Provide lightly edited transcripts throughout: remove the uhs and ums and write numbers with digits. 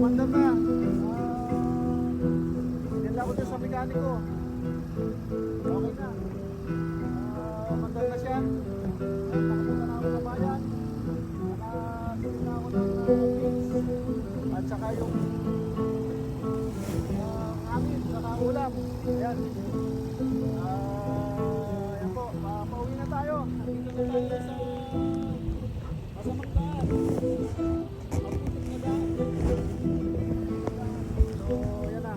Umandar na. Dinala ko dyan sa mekaniko. Okay na. Umandar na siya. Nakapunta na ako sa bayan. Nakabili na ako ng beans. At saka yung amin, saka ulam. Ayan. Ayan po, pauwi na tayo. Dito na tayo sa masamang daan. Maputik na daan. So, yan na.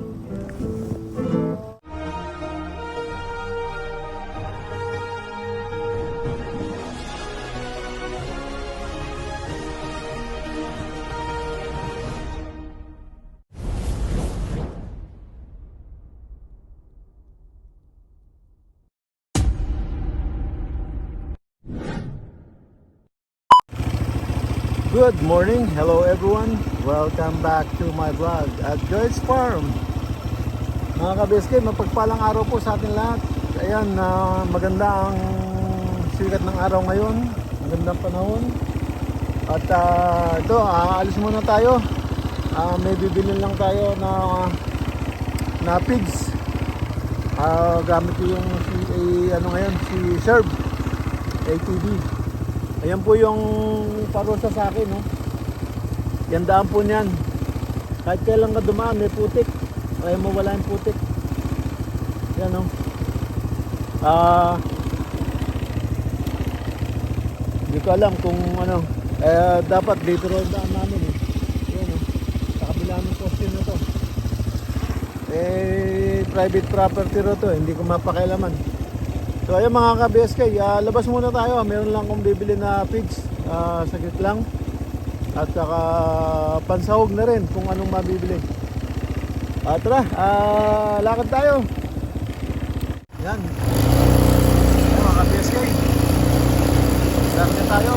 Good morning, hello everyone. Welcome back to my vlog at Joy's Farm. Mga kabiskay, mapagpalang araw po sa ating lahat. Ayan, maganda ang sikat ng araw ngayon. Magandang panahon. At ito, aalis muna tayo. May bibilin lang tayo na pigs. Gamit ko yung si Serve ATV. Ayan po yung parusa sa akin, no? Yan daan po niyan. Kahit kailan ka dumaan, may putik. Ayaw mo wala yung putik. Yan, no? Hindi ko alam kung ano. Dapat dito rin daan namin, eh. Yan, no? Sa kabila ng poste na to. Private property ro to. Hindi ko mapakialaman. So ayun mga ka-BSK, labas muna tayo. Meron lang akong bibili na pigs, saglit lang. At saka pansahog na rin kung anong mabibili. Tara, lakad tayo. Yan. Ayun mga ka-BSK, lakad na tayo.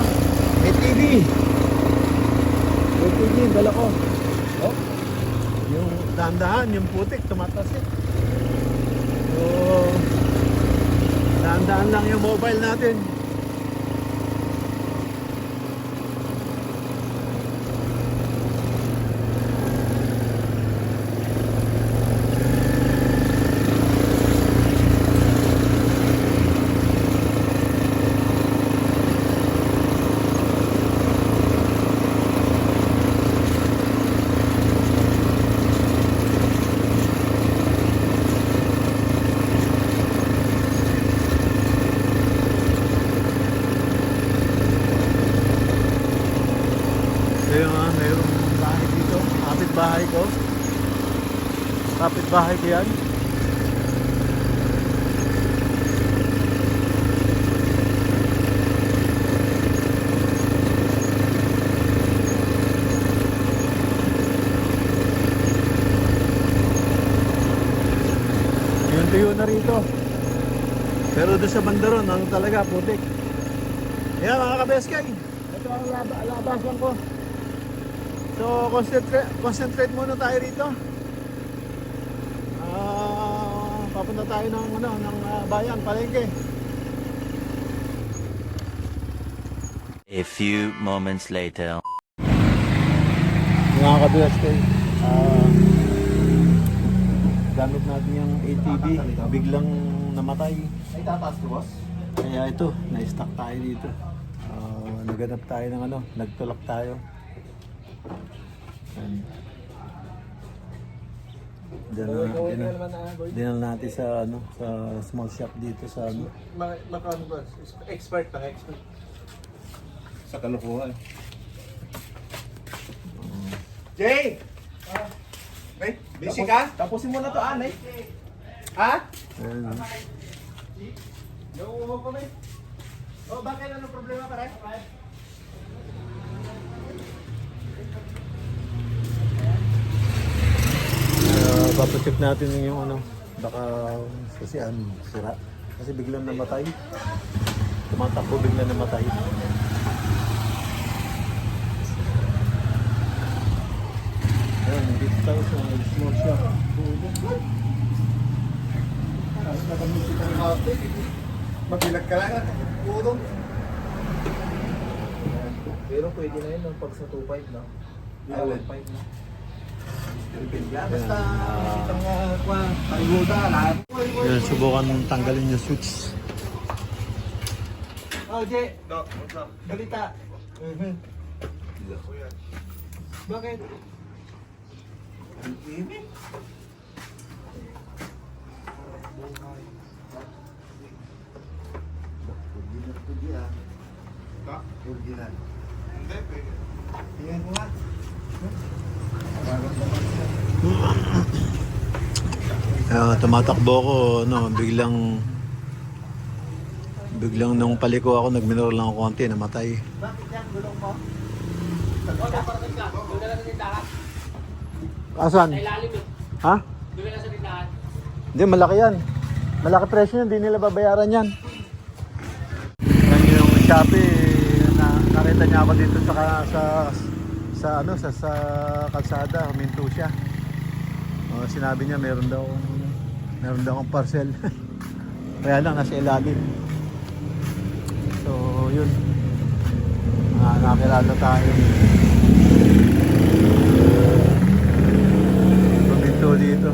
ATV. ATV, dala ko. Oh, yung dahan-dahan, yung putik, tumatasik. So daan-daan lang yung mobile natin. Mayroong bahay dito, kapit-bahay ko. Kapit-bahay ko yan. Yung tuyo na rito. Pero doon sa bandaron, ano talaga, putik. Yan mga kabeskay, ito ang labasan ko. So concentrate muna tayo rito. Papunta tayo ng bayan, palengke. A few moments later. Mga ka-BSK, gamit natin yung ATV, biglang namatay. Ay, tataas to, boss? Kaya ito, na-stuck tayo dito. Naganap tayo ng nagtulak tayo. Dinal natin sa sa small shop dito sa Expert. Sa kalukuhan. Jay! Wait, busy ka? Tapusin mo na to, Anay. Ha? Yung uho ko, mate. Oh, bakit? Ano problema, pare? Papacheck natin yung baka kasi sira. Kasi biglang namatay. Tumatakbo biglang namatay. Ayan, dito tayo sa small shop. Magbilag ka lang. Udong. Pero pwede na yun pag sa 2.5 na. 1.5 na. Basta itong pangguda lahat. Yan, subukan tanggalin yung switch. Oh, Jay. Balita. Bakit? Original. Hindi, pwede. Tingnan mo nga. Tumatakbo ako, biglang nung paliko ako, nagminor lang ako konti, namatay. Bakit yan? Gulong mo? Asan? Ha? Hindi, malaki yan. Malaki presyo yan, hindi nila babayaran yan. Yan yung Shopee, nakita niya ako dito sa kalsada, huminto siya. Sinabi niya meron daw akong parcel. Kaya lang nasa ilalim. So, yun. Nakakilala tayo. Huminto dito.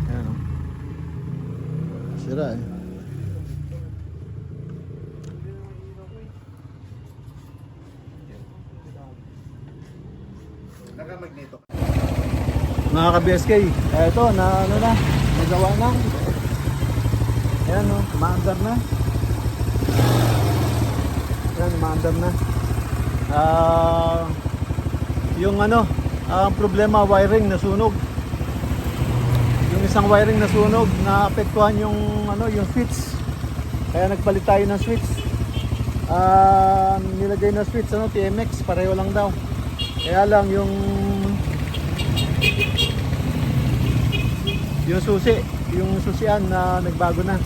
Ayan o. Sira eh. Nakamagneto. Mga ka-BSK, eto nagawa na. Ayan o, umaandar na. Ayan, umaandar na. Yung ang problema, wiring nasunog. Yung isang wiring nasunog, naapektuhan yung switch. Kaya nagpalit tayo ng switch. Nilagay na switch, TMX, pareho lang daw. Kaya lang yung susian na nagbago na.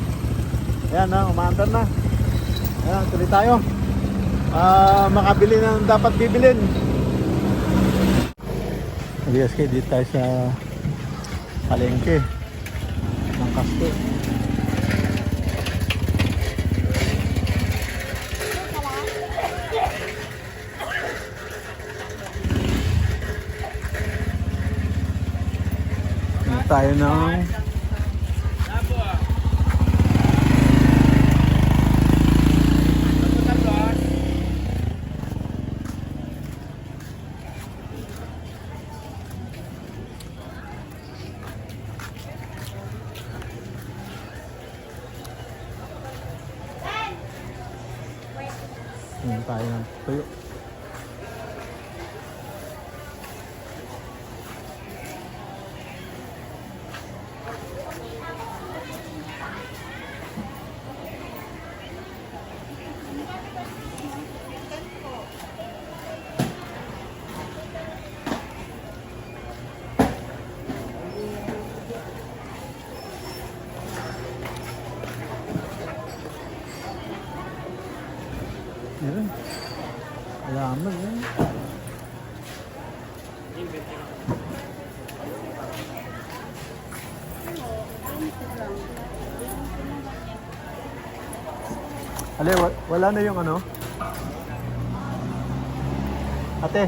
Ayan na, umaandar na. Ayan, tuloy tayo. Makabili ng dapat bibilin. BSK, dito tayo sa palengke ng Castro. Dito tayo ng tayo ng tuyo. Yan. Alaman yan. Ale, wala na yung Ate,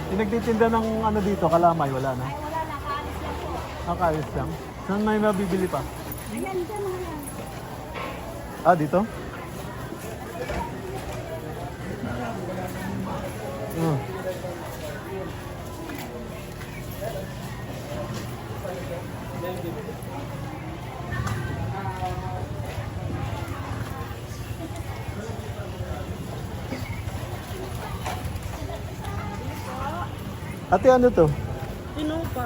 yung nagtitinda ng dito, kalamay, wala na? Ay, wala na. Kaalis lang po. Kaalis lang. Saan may mabibili pa? Ayan, dyan mga yan. Ah, dito? Oh. Ate, ano to? Linupa.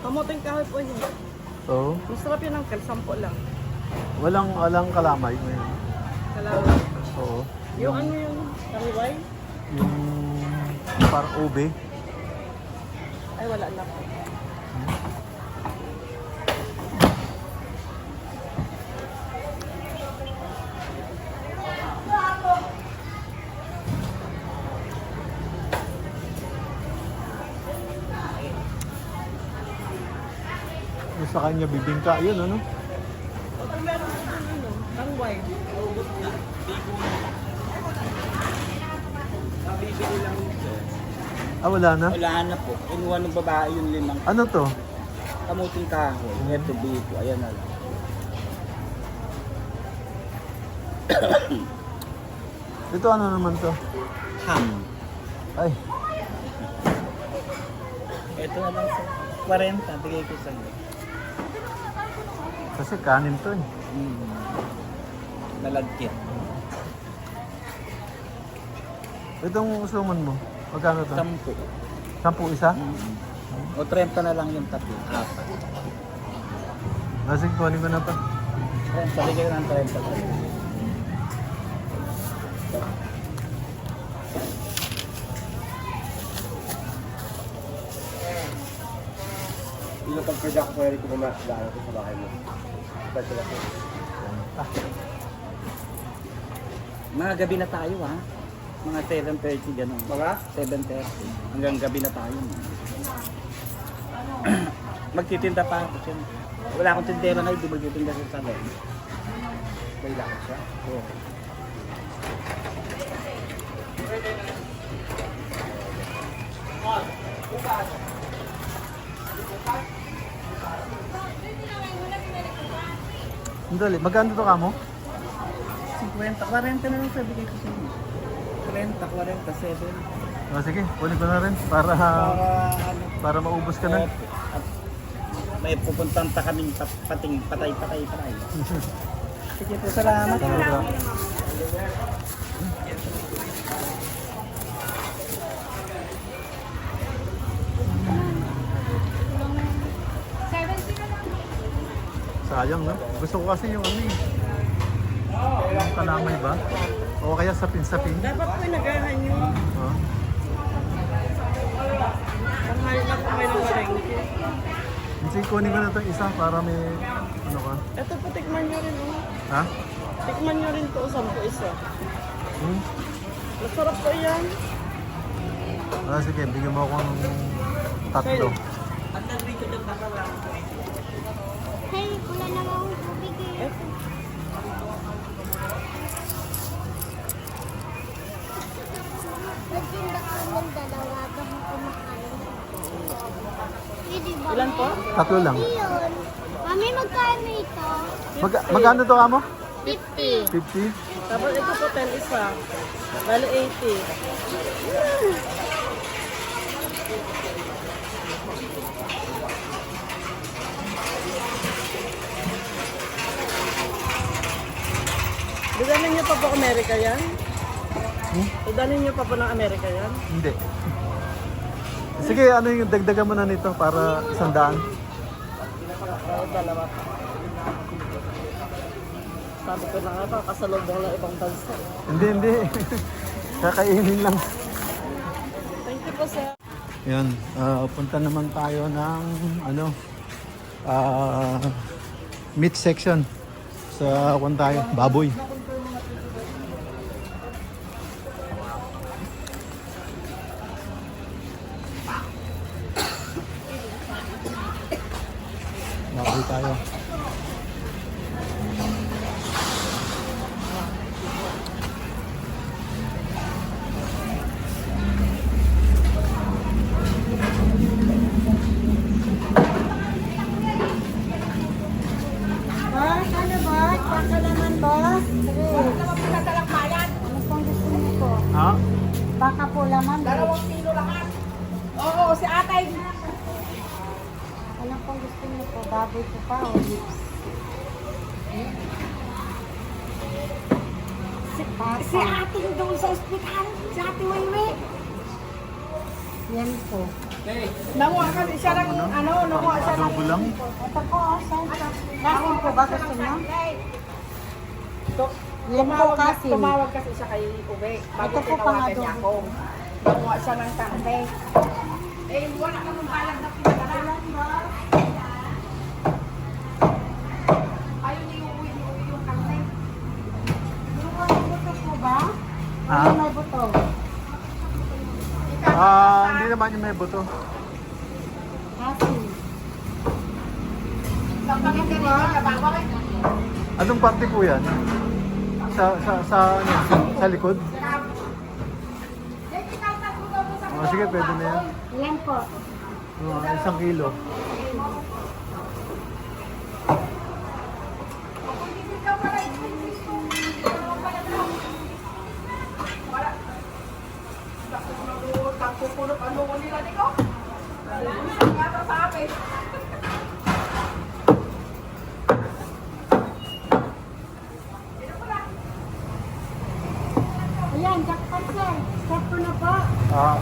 Kamuting kahoy po yun. Oo. Masarap yun ang kalsampo lang. Walang kalamay ngayon. Kalawa. Oo. Yung ano yung kaliway? Yung parang ube. Ay, wala na po. Yung sa kanya bibingka, yun ano? O, kung meron po dun, tangway. Wala na. Wala na po. Kinuha ng babae yung 5 Ano to? kamuting kahoy. Ito, biko. Ayan na lang. Ito ano naman to? Ham. Ay, Ito na lang sa 40. Bigay ko sa iyo. kasi kanin to eh. Nalagkit. Itong suman mo, magkano to? 10. 10 isa? O 30 na lang yung tatlo. 4. Sige, kunin ko na to. 30. Bigay ko ng 30. Hindi na pag-project ko pwede ko mamakilala ko sa bahay mo. Special ako. Mga gabi na tayo ha. Mga 7:30 ganun. Mga? 7:30. Hanggang gabi na tayo. Magtitinda pa ako siya. Wala akong tindera na, hindi magtitinda sa salon. May lakad siya. Oo. Dali, magkano to kamo? 50, 40 na lang sabi ko sa inyo. 30, 47. Sige, kunin ko na rin para Ano, para maubos ka na. at may pupuntan pa kaming patay. Sige po, salamat. Sayang, no? Gusto ko kasi yung ano eh. Yung kalamay ba? O kaya sapin-sapin. Dapat po nagahan nyo. Oh. Mahal na po kayo ng malengke. Sige, kunin ko na ito isa para may ano ka. Ito po, tikman nyo rin. Oh. Ha? Tikman nyo rin to, 10 isa. Hmm? Masarap po yan. Sige, bigyan mo ako ng tatlo. Hey, wala na akong tubig eh. Nagtinda ka ng dalawa bago kumakain. Pwede ba? Ilan po? Tatlo lang. Yun. Mami, magkano ito? Magkano to kamo? 50. 50? Tapos ito po, 10 isa. Bali 80. Dadalhin niyo pa po Amerika yan? Dadalhin niyo pa po ng Amerika yan? Hindi. Sige, ano yung dagdagan mo na nito para 100? Dalawa. Sabi ko na nga pa, kasalubong ng ibang bansa. Hindi. Kakainin lang. Thank you po, sir. Yan, punta naman tayo ng meat section sa tayo, baboy. Baboy tayo. Boss, ano boss? Baka naman boss. Ano pong gusto niyo po? Ha? Baka po laman. Oo, si atay. Ano pong gusto niyo po? Baboy po pa o lips? Si ating doon sa ospital. Si ate Waywe. Yan po. Nanguha ka siya ng nanguha siya ng... Adobo lang. Ito po, Kasin po ba gusto niyo? Yan po kasin. Tumawag kasi siya kay Ube. Bago Ito po tinawagan niya ako. pang-adobo. Nanguha siya ng tante. Eh, wala ka mong balag na pinagalan. Ayaw niyo uuwi yung tante. May buto po ba? Ah? Ano may buto? Hindi naman yung may buto. Kasin. Anong parte po yan? Sa likod? Sige, pwede na yan. Ilan po? 1 kilo. Ayan, jackpot sir. Stop ko na po. Ah,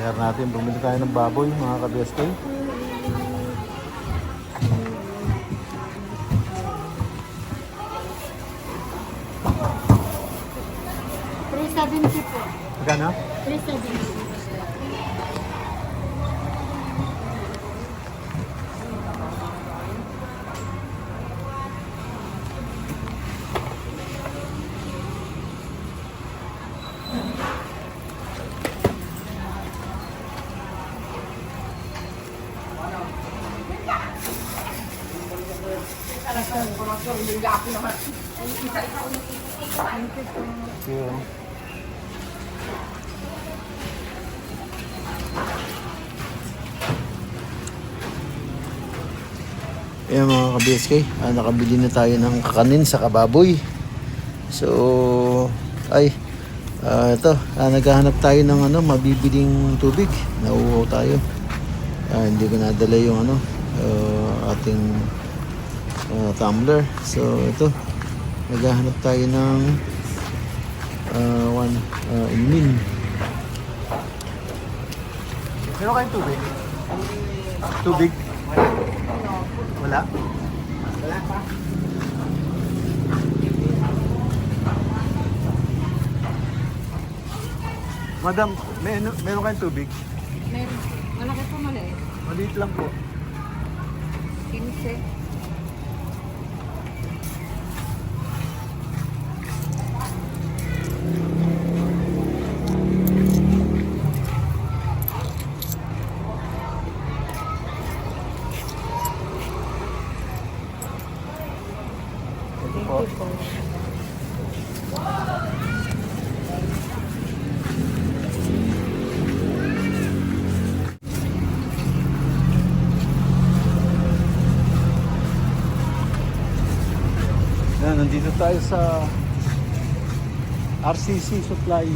Dahil natin, bumili tayo ng baboy mga ka-BSK. $3.70 po. Magkano? $3.70. Ayan mga ka-BSK, nakabili na tayo ng kakanin sa kababoy. So, ito, naghahanap tayo ng mabibiling tubig. Nauuhaw tayo. Hindi ko nadala yung ating tumbler. So, ito, naghahanap tayo ng inumin. Meron kayong tubig? Tubig? Wala? Wala pa. Madam, meron kayong tubig? Meron. Malaki po maliit. Maliit lang po. 15. Ito po. Yan, nandito tayo sa RCC Supply.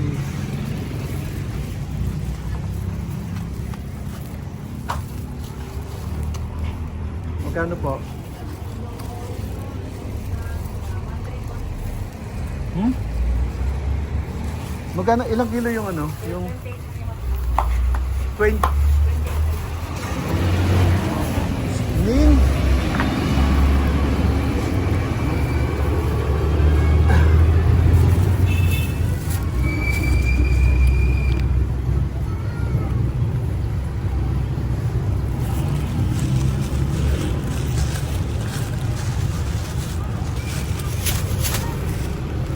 Magkano po? Magkano, ilang kilo yung yung 20. Ning.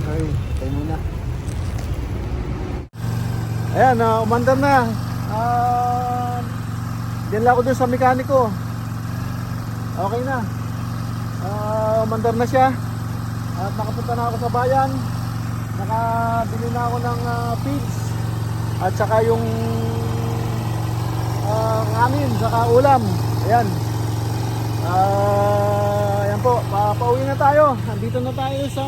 Tayo muna. Ayan, umandar na. Dinala ko dun sa mekaniko. Okay na. Umandar na siya. At nakapunta na ako sa bayan. Nakabili na ako ng feeds. At saka yung kanin, saka ulam. Ayan. Ayan po, pauwi na tayo. Andito na tayo sa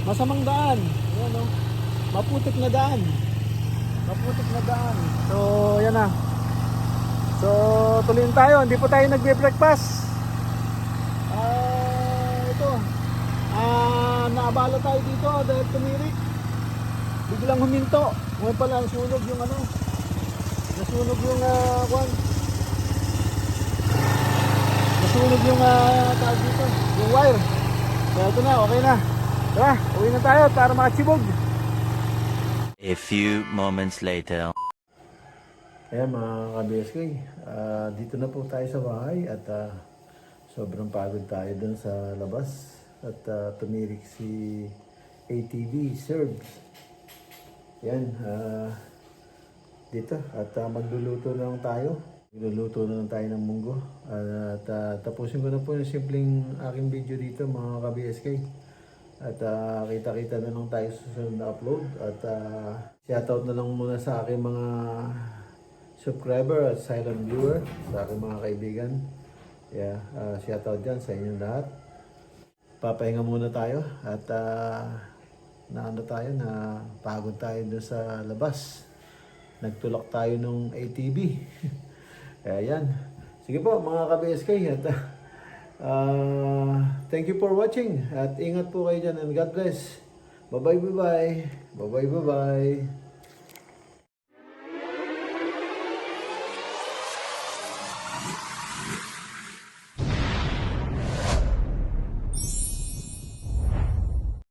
masamang daan. Ayan, oh. Maputik na daan. Maputik na daan. So, ayan na. So, tuloyin tayo. Hindi po tayo nagbe-breakfast. Ito. Naabala tayo dito dahil tumirik. Biglang huminto. Ngayon pala, nasunog yung ano. Nasunog yung Nasunog yung tawag dito, yung wire. Kaya ito na, okay na. Tara, uwi na tayo para makachibog. A few moments later. Ayan mga ka-BSK, dito na po tayo sa bahay at sobrang pagod tayo dun sa labas at tumirik si ATV Serbs. Yan, dito at magluluto na lang tayo. Magluluto na lang tayo ng munggo at tapusin ko na po yung simpleng aking video dito mga ka-BSK. At kita-kita na lang tayo sa susunod na upload at shoutout na lang muna sa aking mga subscriber at silent viewer, sa aking mga kaibigan. Yeah, shoutout dyan sa inyong lahat. Papahinga muna tayo at na pagod tayo doon sa labas. Nagtulak tayo ng ATV. Kaya yan. Sige po mga ka-BSK at thank you for watching at ingat po kayo dyan and God bless. Bye bye. Bye bye.